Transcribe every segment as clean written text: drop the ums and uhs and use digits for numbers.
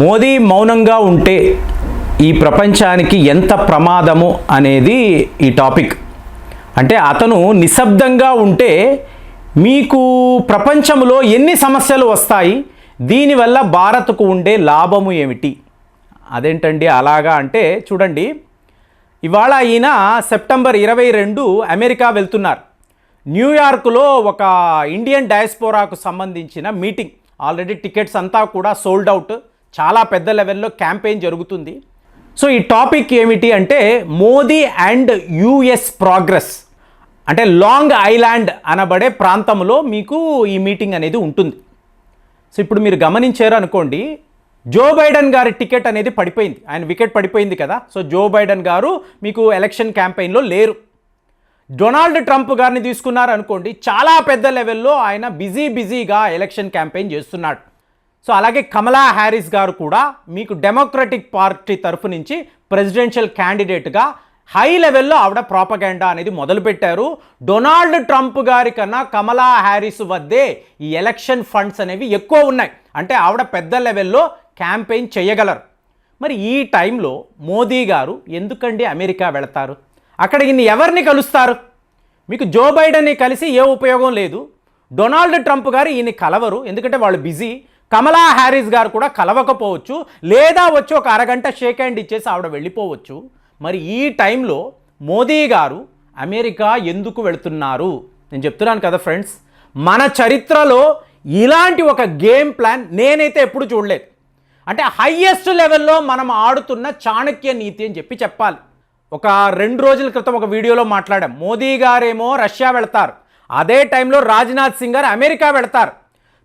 మోదీ మౌనంగా ఉంటే ఈ ప్రపంచానికి ఎంత ప్రమాదము అనేది ఈ టాపిక్. అంటే అతను నిశ్శబ్దంగా ఉంటే మీకు ప్రపంచంలో ఎన్ని సమస్యలు వస్తాయి, దీనివల్ల భారత్కు ఉండే లాభము ఏమిటి? అదేంటండి అలాగా అంటే చూడండి, ఇవాళ ఈయన సెప్టెంబర్ 22 అమెరికా వెళ్తున్నారు. న్యూయార్క్లో ఒక ఇండియన్ డయాస్పోరాకు సంబంధించిన మీటింగ్, ఆల్రెడీ టికెట్స్ అంతా కూడా సోల్డ్ అవుట్, చాలా పెద్ద లెవెల్లో క్యాంపెయిన్ జరుగుతుంది. సో ఈ టాపిక్ ఏమిటి అంటే మోదీ అండ్ యుఎస్ ప్రోగ్రెస్. అంటే లాంగ్ ఐలాండ్ అనబడే ప్రాంతంలో మీకు ఈ మీటింగ్ అనేది ఉంటుంది. సో ఇప్పుడు మీరు గమనించారు అనుకోండి, జో బైడెన్ గారి టికెట్ అనేది పడిపోయింది, ఆయన వికెట్ పడిపోయింది కదా. సో జో బైడెన్ గారు మీకు ఎలక్షన్ క్యాంపెయిన్లో లేరు. డొనాల్డ్ ట్రంప్ గారిని తీసుకున్నారు అనుకోండి, చాలా పెద్ద లెవెల్లో ఆయన బిజీగా ఎలక్షన్ క్యాంపెయిన్ చేస్తున్నాడు. సో అలాగే కమలా హ్యారిస్ గారు కూడా మీకు డెమోక్రటిక్ పార్టీ తరఫు నుంచి ప్రెసిడెన్షియల్ క్యాండిడేట్గా హై లెవెల్లో ఆవిడ ప్రాపగాండా అనేది మొదలుపెట్టారు. డొనాల్డ్ ట్రంప్ గారి కన్నా కమలా హ్యారిస్ వద్దే ఈ ఎలక్షన్ ఫండ్స్ అనేవి ఎక్కువ ఉన్నాయి. అంటే ఆవిడ పెద్ద లెవెల్లో క్యాంపెయిన్ చేయగలరు. మరి ఈ టైంలో మోదీ గారు ఎందుకండి అమెరికా వెళతారు? అక్కడ ఈయన్ని ఎవరిని కలుస్తారు? మీకు జో బైడెన్ని కలిసి ఏ ఉపయోగం లేదు. డొనాల్డ్ ట్రంప్ గారు ఈయన్ని కలవరు, ఎందుకంటే వాళ్ళు బిజీ. కమలా హ్యారిస్ గారు కూడా కలవకపోవచ్చు, లేదా వచ్చి ఒక అరగంట షేక్ హ్యాండ్ ఇచ్చేసి ఆవిడ వెళ్ళిపోవచ్చు. మరి ఈ టైంలో మోదీ గారు అమెరికా ఎందుకు వెళుతున్నారు? నేను చెప్తున్నాను కదా ఫ్రెండ్స్, మన చరిత్రలో ఇలాంటి ఒక గేమ్ ప్లాన్ నేనైతే ఎప్పుడు చూడలేదు. అంటే హయ్యెస్ట్ లెవెల్లో మనం ఆడుతున్న చాణక్య నీతి అని చెప్పాలి. ఒక 2 రోజుల క్రితం ఒక వీడియోలో మాట్లాడాం. మోదీ గారేమో రష్యా వెళతారు, అదే టైంలో రాజ్నాథ్ సింగ్ గారు అమెరికా వెళతారు.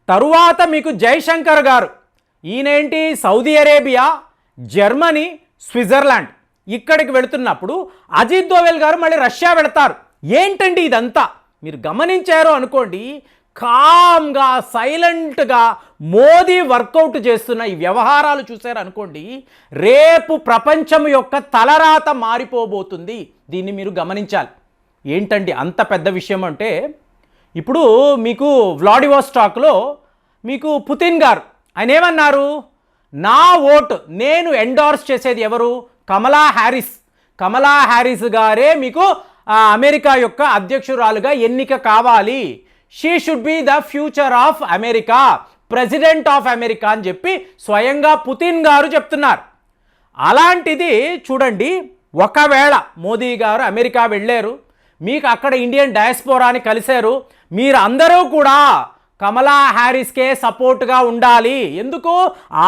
తరువాత మీకు జైశంకర్ గారు, ఈయనేంటి సౌదీ అరేబియా, జర్మనీ, స్విట్జర్లాండ్ ఇక్కడికి వెళుతున్నప్పుడు అజిత్ దోవెల్ గారు మళ్ళీ రష్యా వెళతారు. ఏంటండి ఇదంతా? మీరు గమనించారో అనుకోండి, కామ్గా సైలెంట్గా మోదీ వర్కౌట్ చేస్తున్న ఈ వ్యవహారాలు చూశారు అనుకోండి, రేపు ప్రపంచం యొక్క తలరాత మారిపోబోతుంది. దీన్ని మీరు గమనించాలి. ఏంటండి అంత పెద్ద విషయం అంటే, ఇప్పుడు మీకు వ్లాడివోస్టాక్లో మీకు పుతిన్ గారు ఆయన ఏమన్నారు? నా ఓటు నేను ఎండార్స్ చేసేది ఎవరు? కమలా హ్యారిస్. కమలా హ్యారిస్ గారే మీకు అమెరికా యొక్క అధ్యక్షురాలుగా ఎన్నిక కావాలి. She should be the future of America, president of America అని చెప్పి స్వయంగా పుతిన్ గారు చెప్తున్నారు. అలాంటిది చూడండి, ఒకవేళ మోదీ గారు అమెరికా వెళ్ళారు, మీకు అక్కడ ఇండియన్ డయాస్పోరాని కలిశారు, మీరు అందరూ కూడా కమలా హ్యారిస్కే సపోర్ట్గా ఉండాలి. ఎందుకు?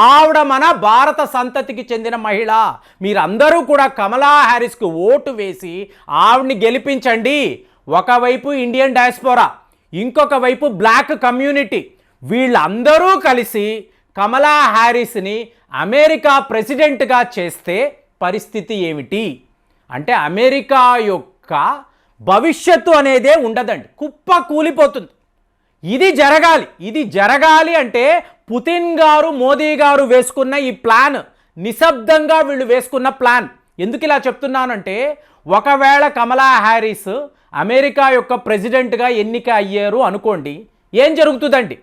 ఆవిడ మన భారత సంతతికి చెందిన మహిళ. మీరందరూ కూడా కమలా హ్యారిస్కు ఓటు వేసి ఆవిడ్ని గెలిపించండి. ఒకవైపు ఇండియన్ డయాస్పోరా, ఇంకొక వైపు బ్లాక్ కమ్యూనిటీ, వీళ్ళందరూ కలిసి కమలా హ్యారిస్ని అమెరికా ప్రెసిడెంట్గా చేస్తే పరిస్థితి ఏమిటి? అంటే అమెరికా యొక్క భవిష్యత్తు అనేదే ఉండదండి, కుప్ప కూలిపోతుంది. ఇది జరగాలి అంటే పుతిన్ గారు, మోదీ గారు వేసుకున్న ఈ ప్లాన్, నిశ్శబ్దంగా వీళ్ళు వేసుకున్న ప్లాన్. ఎందుకు ఇలా చెప్తున్నానంటే, ఒకవేళ కమలా హ్యారిస్ అమెరికా యొక్క ప్రెసిడెంట్గా ఎన్నిక అయ్యారు అనుకోండి, ఏం జరుగుతుందండి?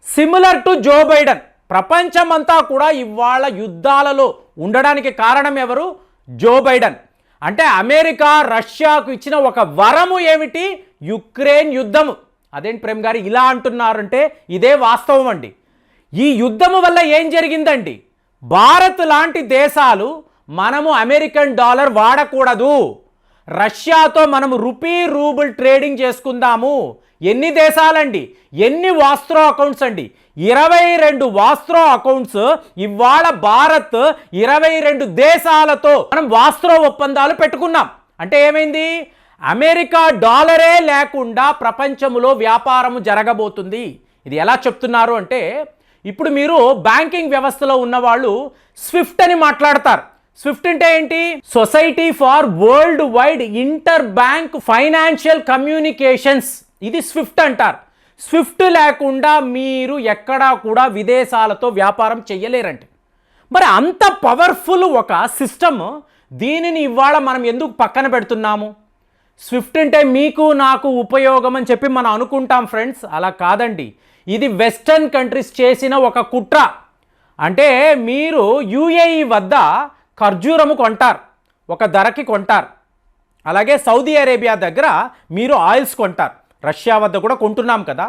Similar to Joe Biden. ప్రపంచమంతా కూడా ఇవాళ యుద్ధాలలో ఉండడానికి కారణం ఎవరు? Joe Biden. అంటే అమెరికా రష్యాకు ఇచ్చిన ఒక వరము ఏమిటి? యుక్రెయిన్ యుద్ధము. అదేంటి ప్రేమ్ గారు ఇలా అంటున్నారంటే ఇదే వాస్తవం అండి. ఈ యుద్ధము వల్ల ఏం జరిగిందండి? భారత్ లాంటి దేశాలు మనము అమెరికన్ డాలర్ వాడకూడదు, రష్యాతో మనము రూబుల్ ట్రేడింగ్ చేసుకుందాము. ఎన్ని దేశాలండి? ఎన్ని వాస్త్రో అకౌంట్స్ అండి? 22 వాస్త్రో అకౌంట్స్. ఇవాళ భారత్ 22 దేశాలతో మనం వాస్త్రో ఒప్పందాలు పెట్టుకున్నాం. అంటే ఏమైంది? అమెరికా డాలరే లేకుండా ప్రపంచంలో వ్యాపారం జరగబోతుంది. ఇది ఎలా చెప్తున్నారు అంటే, ఇప్పుడు మీరు బ్యాంకింగ్ వ్యవస్థలో ఉన్నవాళ్ళు స్విఫ్ట్ అని మాట్లాడతారు. స్విఫ్ట్ అంటే ఏంటి? Society for worldwide interbank financial communications. ఇది స్విఫ్ట్ అంటారు. స్విఫ్ట్ లేకుండా మీరు ఎక్కడా కూడా విదేశాలతో వ్యాపారం చెయ్యలేరంటే, మరి అంత పవర్ఫుల్ ఒక సిస్టమ్, దీనిని ఇవాళ మనం ఎందుకు పక్కన పెడుతున్నాము? స్విఫ్ట్ అంటే మీకు నాకు ఉపయోగం అని చెప్పి మనం అనుకుంటాం ఫ్రెండ్స్, అలా కాదండి. ఇది వెస్టర్న్ కంట్రీస్ చేసిన ఒక కుట్ర. అంటే మీరు యుఏఈ వద్ద ఖర్జూరము కొంటారు, ఒక ధరకి కొంటారు. అలాగే సౌదీ అరేబియా దగ్గర మీరు ఆయిల్స్ కొంటారు, రష్యా వద్ద కూడా కొంటున్నాం కదా.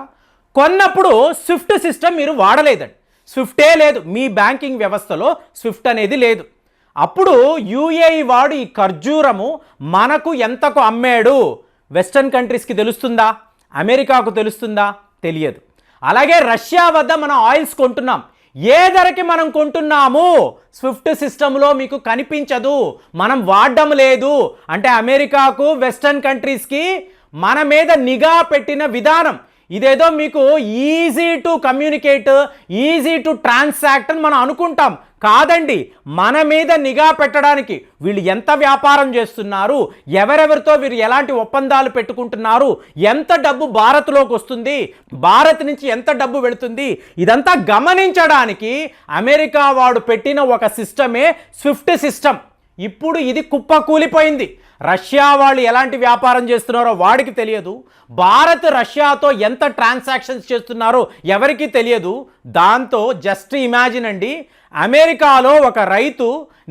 కొన్నప్పుడు స్విఫ్ట్ సిస్టమ్ మీరు వాడలేదండి, స్విఫ్టే లేదు మీ బ్యాంకింగ్ వ్యవస్థలో, స్విఫ్ట్ అనేది లేదు. అప్పుడు యుఏఈ వాడు ఈ ఖర్జూరము మనకు ఎంతకు అమ్మాడు వెస్టర్న్ కంట్రీస్కి తెలుస్తుందా, అమెరికాకు తెలుస్తుందా? తెలియదు. అలాగే రష్యా వద్ద మనం ఆయిల్స్ కొంటున్నాం, ఏ ధరకి మనం కొంటున్నాము స్విఫ్ట్ సిస్టంలో మీకు కనిపించదు, మనం వాడడం లేదు. అంటే అమెరికాకు వెస్టర్న్ కంట్రీస్కి మన మీద నిఘా పెట్టిన విధానం ఇదేదో మీకు easy to communicate, easy to transact అని మనం అనుకుంటాం. కాదండి, మన మీద నిఘా పెట్టడానికి వీళ్ళు ఎంత వ్యాపారం చేస్తున్నారు, ఎవరెవరితో వీరు ఎలాంటి ఒప్పందాలు పెట్టుకుంటున్నారు, ఎంత డబ్బు భారత్లోకి వస్తుంది, భారత్ నుంచి ఎంత డబ్బు వెళుతుంది, ఇదంతా గమనించడానికి అమెరికా వాడు పెట్టిన ఒక సిస్టమే స్విఫ్ట్ సిస్టమ్. ఇప్పుడు ఇది కుప్పకూలిపోయింది. రష్యా వాళ్ళు ఎలాంటి వ్యాపారం చేస్తున్నారో వాడికి తెలియదు, భారత్ రష్యాతో ఎంత ట్రాన్సాక్షన్స్ చేస్తున్నారో ఎవరికి తెలియదు. దాంతో జస్ట్ ఇమాజిన్ అండి, అమెరికాలో ఒక రైతు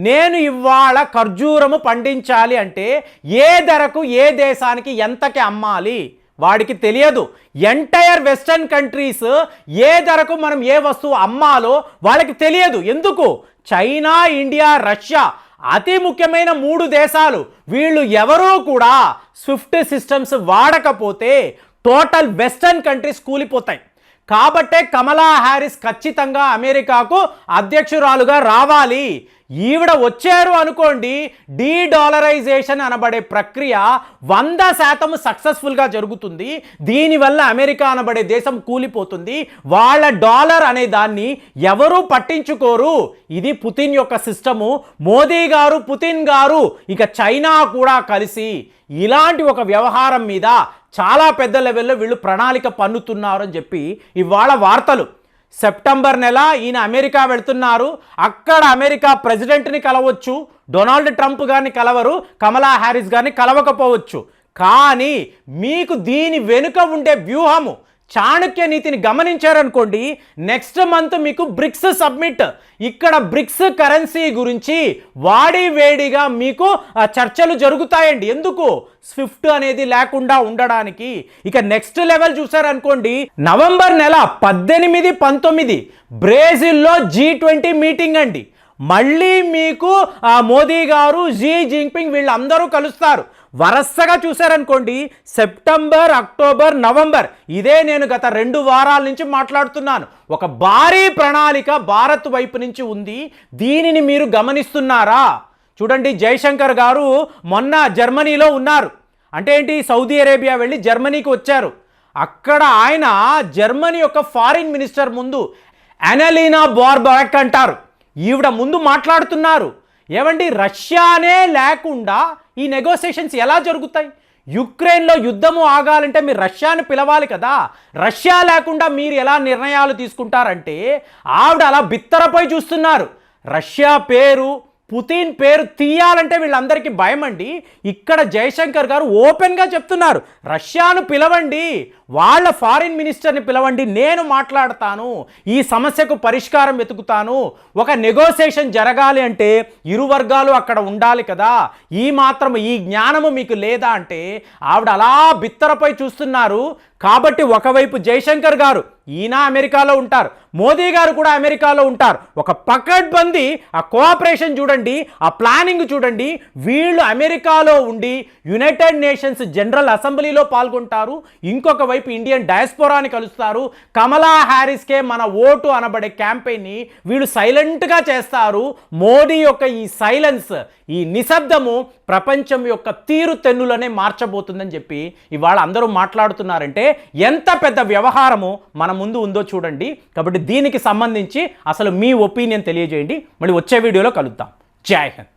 నేను ఇవాళ ఖర్జూరము పండించాలి అంటే ఏ ధరకు ఏ దేశానికి ఎంతకి అమ్మాలి వాడికి తెలియదు. ఎంటైర్ వెస్టర్న్ కంట్రీస్ ఏ ధరకు మనం ఏ వస్తువు అమ్మాలో వాళ్ళకి తెలియదు. ఎందుకు? చైనా, ఇండియా, రష్యా అతి ముఖ్యమైన 3 దేశాలు, వీళ్ళు ఎవరూ కూడా స్విఫ్ట్ సిస్టమ్స్ వాడకపోతే టోటల్ వెస్టర్న్ కంట్రీస్ కూలిపోతాయి. కాబట్టే కమలా హ్యారిస్ ఖచ్చితంగా అమెరికాకు అధ్యక్షురాలుగా రావాలి. ఈవిడ వచ్చారు అనుకోండి, డీడాలరైజేషన్ అనబడే ప్రక్రియ 100% సక్సెస్ఫుల్గా జరుగుతుంది. దీనివల్ల అమెరికా అనబడే దేశం కూలిపోతుంది. వాళ్ళ డాలర్ అనే దాన్ని ఎవరూ పట్టించుకోరు. ఇది పుతిన్ యొక్క సిస్టము. మోదీ గారు, పుతిన్ గారు, ఇక చైనా కూడా కలిసి ఇలాంటి ఒక వ్యవహారం మీద చాలా పెద్ద లెవెల్లో వీళ్ళు ప్రణాళిక పన్నుతున్నారు అని చెప్పి ఇవాళ వార్తలు. సెప్టెంబర్ నెల ఈయన అమెరికా వెళ్తున్నారు, అక్కడ అమెరికా ప్రెసిడెంట్ని కలవచ్చు, డొనాల్డ్ ట్రంప్ గారిని కలవరు, కమలా హ్యారిస్ గారిని కలవకపోవచ్చు. కానీ మీకు దీని వెనుక ఉండే వ్యూహము, చాణక్య నీతిని గమనించారనుకోండి, నెక్స్ట్ మంత్ మీకు బ్రిక్స్ సబ్మిట్, ఇక్కడ బ్రిక్స్ కరెన్సీ గురించి వాడి వేడిగా మీకు చర్చలు జరుగుతాయండి. ఎందుకు? స్విఫ్ట్ అనేది లేకుండా ఉండడానికి. ఇక నెక్స్ట్ లెవెల్ చూసారనుకోండి, నవంబర్ నెల 18, 19 బ్రెజిల్లో G20 మీటింగ్ అండి. మళ్ళీ మీకు మోదీ గారు, జీ జిన్పింగ్ వీళ్ళందరూ కలుస్తారు. వరసగా చూసారనుకోండి, సెప్టెంబర్, అక్టోబర్, నవంబర్, ఇదే నేను గత 2 వారాల నుంచి మాట్లాడుతున్నాను. ఒక భారీ ప్రణాళిక భారత్ వైపు నుంచి ఉంది. దీనిని మీరు గమనిస్తున్నారా? చూడండి, జయశంకర్ గారు మొన్న జర్మనీలో ఉన్నారు. అంటే ఏంటి? సౌదీ అరేబియా వెళ్ళి జర్మనీకి వచ్చారు. అక్కడ ఆయన జర్మనీ యొక్క ఫారిన్ మినిస్టర్ ముందు, అనలీనా బార్బాక్ అంటారు, ఈవిడ ముందు మాట్లాడుతున్నారు. ఏమండి, రష్యానే లేకుండా ఈ నెగోసియేషన్స్ ఎలా జరుగుతాయి? యుక్రెయిన్లో యుద్ధము ఆగాలంటే మీరు రష్యాను పిలవాలి కదా. రష్యా లేకుండా మీరు ఎలా నిర్ణయాలు తీసుకుంటారంటే ఆవిడ అలా బిత్తరపై చూస్తున్నారు. రష్యా పేరు, పుతిన్ పేరు తీయాలంటే వీళ్ళందరికీ భయం అండి. ఇక్కడ జయశంకర్ గారు ఓపెన్గా చెప్తున్నారు, రష్యాను పిలవండి, వాళ్ళ ఫారిన్ మినిస్టర్ని పిలవండి, నేను మాట్లాడతాను, ఈ సమస్యకు పరిష్కారం వెతుకుతాను. ఒక నెగోసియేషన్ జరగాలి అంటే ఇరు వర్గాలు అక్కడ ఉండాలి కదా. ఈ జ్ఞానము మీకు లేదా అంటే ఆవిడ అలా బిత్తరపై చూస్తున్నారు. కాబట్టి ఒకవైపు జయశంకర్ గారు, ఈయన అమెరికాలో ఉంటారు, మోదీ గారు కూడా అమెరికాలో ఉంటారు. ఒక పకడ్బందీ ఆ కోఆపరేషన్ చూడండి, ఆ ప్లానింగ్ చూడండి. వీళ్ళు అమెరికాలో ఉండి యునైటెడ్ నేషన్స్ జనరల్ అసెంబ్లీలో పాల్గొంటారు, ఇంకొక వైపు ఇండియన్ డయాస్పోరాని కలుస్తారు. కమలా హ్యారిస్కే మన ఓటు అనబడే క్యాంపెయిన్ని వీళ్ళు సైలెంట్గా చేస్తారు. మోడీ యొక్క ఈ సైలెన్స్, ఈ నిశ్శబ్దము ప్రపంచం యొక్క తీరు తెన్నులనే మార్చబోతుందని చెప్పి ఇవాళ అందరూ మాట్లాడుతున్నారంటే ఎంత పెద్ద వ్యవహారము మన ముందు ఉందో చూడండి. కాబట్టి దీనికి సంబంధించి అసలు మీ ఒపీనియన్ తెలియజేయండి. మళ్ళీ వచ్చే వీడియోలో కలుద్దాం. జై హింద్.